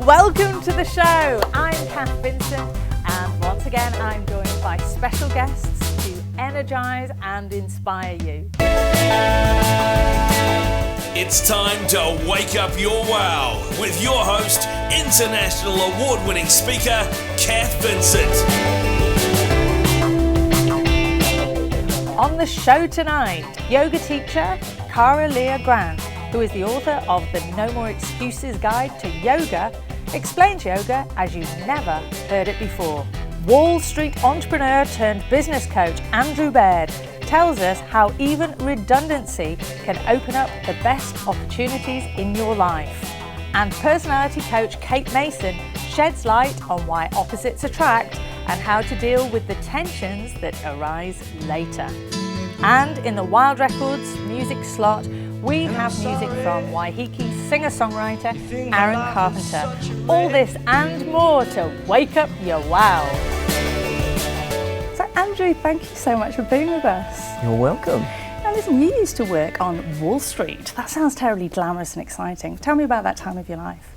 Welcome to the show. I'm Cath Vincent, and once again I'm joined by special guests to energise and inspire you. It's time to wake up your wow with your host, international award-winning speaker, Cath Vincent. On the show tonight, yoga teacher Cara Leah Grant, who is the author of the No More Excuses Guide to Yoga, explains yoga as you've never heard it before. Wall Street entrepreneur turned business coach Andrew Baird tells us how even redundancy can open up the best opportunities in your life. And personality coach Kate Mason sheds light on why opposites attract and how to deal with the tensions that arise later. And in the Wild Records music slot, we have music from Waiheke singer-songwriter Aaron Carpenter. All this and more to wake up your wow. So Andrew, thank you so much for being with us. You're welcome. Now listen, you used to work on Wall Street. That sounds terribly glamorous and exciting. Tell me about that time of your life.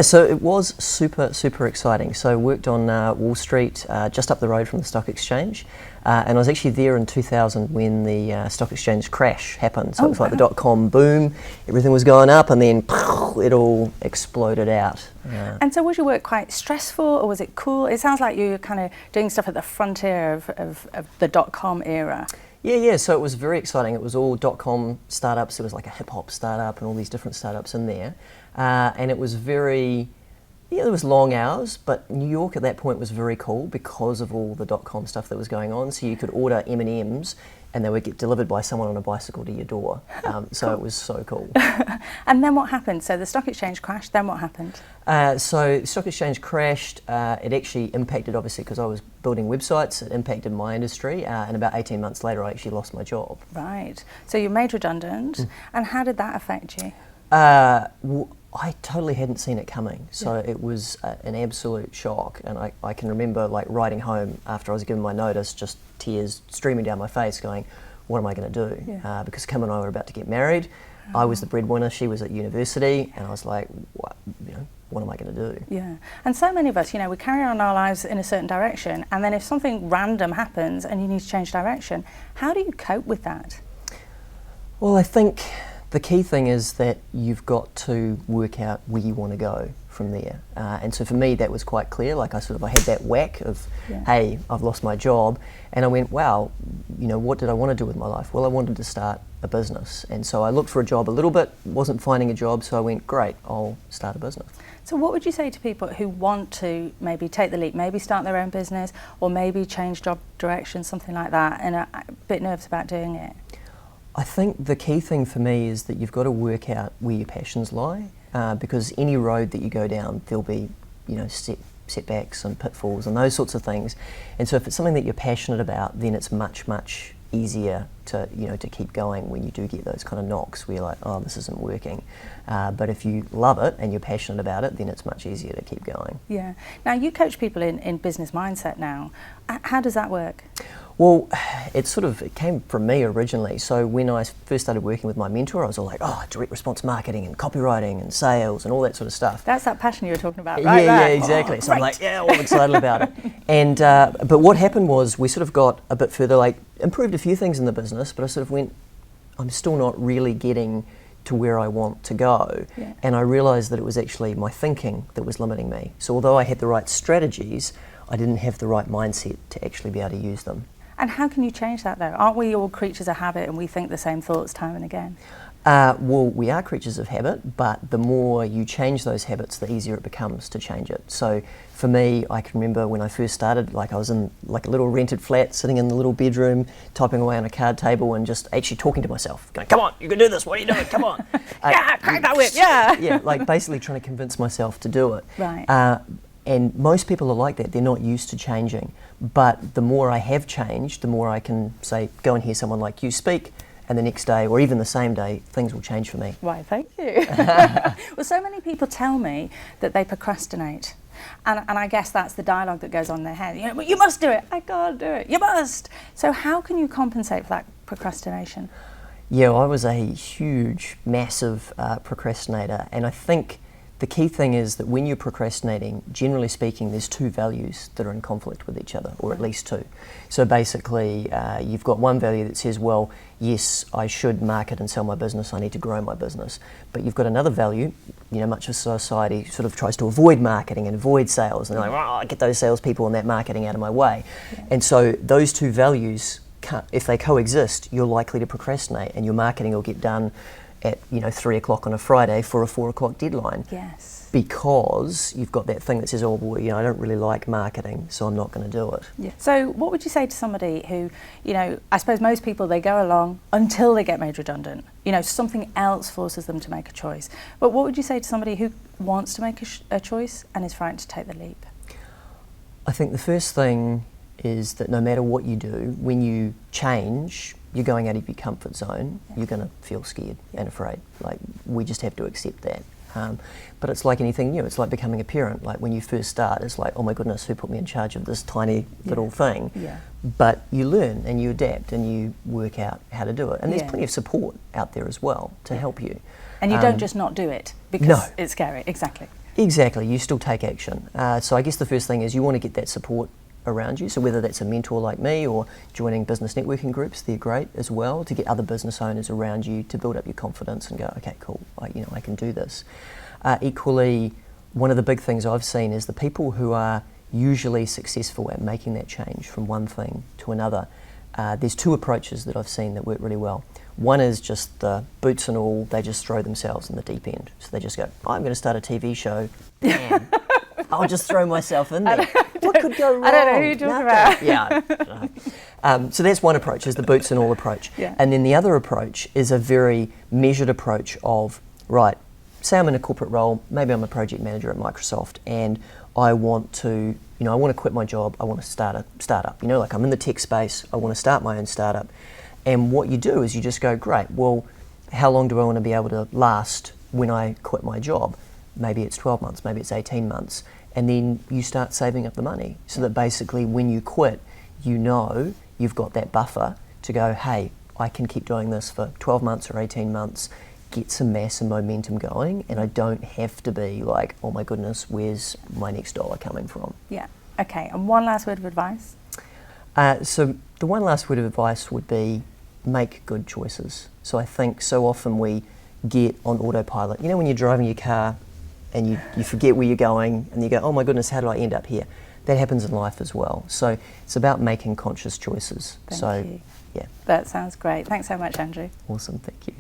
So it was super exciting. So I worked on Wall Street, just up the road from the stock exchange. And I was actually there in 2000 when the stock exchange crash happened. So it was like the dot-com boom, everything was going up, and then it all exploded out. And so was your work quite stressful, or was it cool? It sounds like you were kind of doing stuff at the frontier of the dot-com era. Yeah, so it was very exciting. It was all dot-com startups. It was like a hip-hop startup and all these different startups in there. And it was there was long hours, but New York at that point was very cool because of all the dot-com stuff that was going on. So you could order M&Ms and they would get delivered by someone on a bicycle to your door. So it was so cool. And then what happened? So the stock exchange crashed, then what happened? So the stock exchange crashed. It actually impacted, obviously, because I was building websites, it impacted my industry. And about 18 months later, I actually lost my job. Right. So you were made redundant. And how did that affect you? I totally hadn't seen it coming, so it was an absolute shock. And I can remember like riding home after I was given my notice, just tears streaming down my face going, what am I going to do? Yeah. Because Kim and I were about to get married. I was the breadwinner, she was at university, and I was like, what am I going to do? Yeah, and so many of us, we carry on our lives in a certain direction, and then if something random happens and you need to change direction, how do you cope with that? Well, I think the key thing is that you've got to work out where you want to go from there. And so for me, that was quite clear. Like I had that whack of, hey, I've lost my job. And I went, wow, what did I want to do with my life? Well, I wanted to start a business. And so I looked for a job a little bit, wasn't finding a job. So I went, great, I'll start a business. So what would you say to people who want to maybe take the leap, maybe start their own business, or maybe change job direction, something like that, and are a bit nervous about doing it? I think the key thing for me is that you've got to work out where your passions lie, because any road that you go down, there'll be, setbacks and pitfalls and those sorts of things. And so if it's something that you're passionate about, then it's much easier to keep going when you do get those kind of knocks where you're like, oh, this isn't working. But if you love it and you're passionate about it, then it's much easier to keep going. Yeah. Now you coach people in business mindset now. How does that work? Well, it came from me originally. So when I first started working with my mentor, I was all like, direct response marketing and copywriting and sales and all that sort of stuff. That's that passion you were talking about, right? Yeah, exactly. So I'm like, all excited about it. And but what happened was we got a bit further, improved a few things in the business, but I went, I'm still not really getting to where I want to go. Yeah. And I realised that it was actually my thinking that was limiting me. So although I had the right strategies, I didn't have the right mindset to actually be able to use them. And how can you change that though? Aren't we all creatures of habit and we think the same thoughts time and again? Well, we are creatures of habit, but the more you change those habits, the easier it becomes to change it. So for me, I can remember when I first started, I was in a little rented flat, sitting in the little bedroom, typing away on a card table and just actually talking to myself, going, come on, you can do this, what are you doing, come on. Crack that whip, yeah. Yeah, basically trying to convince myself to do it. Right. And most people are like that, they're not used to changing. But the more I have changed, the more I can say, go and hear someone like you speak, and the next day, or even the same day, things will change for me. Why, thank you. Well, so many people tell me that they procrastinate. And I guess that's the dialogue that goes on in their head. Well, you must do it. I can't do it. You must. So how can you compensate for that procrastination? Yeah, I was a huge, massive procrastinator. And I think the key thing is that when you're procrastinating, generally speaking, there's two values that are in conflict with each other, or at least two. So basically, you've got one value that says, well, yes, I should market and sell my business, I need to grow my business. But you've got another value, much of society sort of tries to avoid marketing and avoid sales, and they're like, get those salespeople and that marketing out of my way. Yeah. And so those two values, if they coexist, you're likely to procrastinate, and your marketing will get done at 3 o'clock on a Friday for a 4 o'clock deadline. Yes. Because you've got that thing that says, oh boy, I don't really like marketing, so I'm not going to do it. Yeah. So what would you say to somebody who, I suppose most people, they go along until they get made redundant. Something else forces them to make a choice. But what would you say to somebody who wants to make a choice and is frightened to take the leap? I think the first thing is that no matter what you do, when you change, you're going out of your comfort zone, you're going to feel scared and afraid. Like, we just have to accept that. But it's like anything new. It's like becoming a parent. Like, when you first start, it's like, oh my goodness, who put me in charge of this tiny little thing? Yeah. But you learn and you adapt and you work out how to do it. And there's plenty of support out there as well to help you. And you don't just not do it because it's scary. Exactly. Exactly. You still take action. So I guess the first thing is you want to get that support around you. So whether that's a mentor like me or joining business networking groups, they're great as well, to get other business owners around you to build up your confidence and go, okay, cool, I can do this. Equally, one of the big things I've seen is the people who are usually successful at making that change from one thing to another. There's two approaches that I've seen that work really well. One is just the boots and all, they just throw themselves in the deep end. So they just go, I'm going to start a TV show, and I'll just throw myself in there. What could go wrong? I don't know who you're talking about. Yeah. So that's one approach, is the boots and all approach. Yeah. And then the other approach is a very measured approach of, right, say I'm in a corporate role, maybe I'm a project manager at Microsoft, and I want to, I want to quit my job, I want to start a startup. Like, I'm in the tech space, I want to start my own startup. And what you do is you just go, great, well, how long do I want to be able to last when I quit my job? Maybe it's 12 months, maybe it's 18 months. And then you start saving up the money so that basically when you quit, you've got that buffer to go, hey, I can keep doing this for 12 months or 18 months, get some mass and momentum going, and I don't have to be like, oh my goodness, where's my next dollar coming from? Yeah, okay, and one last word of advice? So the one last word of advice would be make good choices. So I think so often we get on autopilot. When you're driving your car and you forget where you're going and you go, oh my goodness, how did I end up here? That happens in life as well. So it's about making conscious choices. Thank you. Yeah. That sounds great. Thanks so much, Andrew. Awesome, thank you.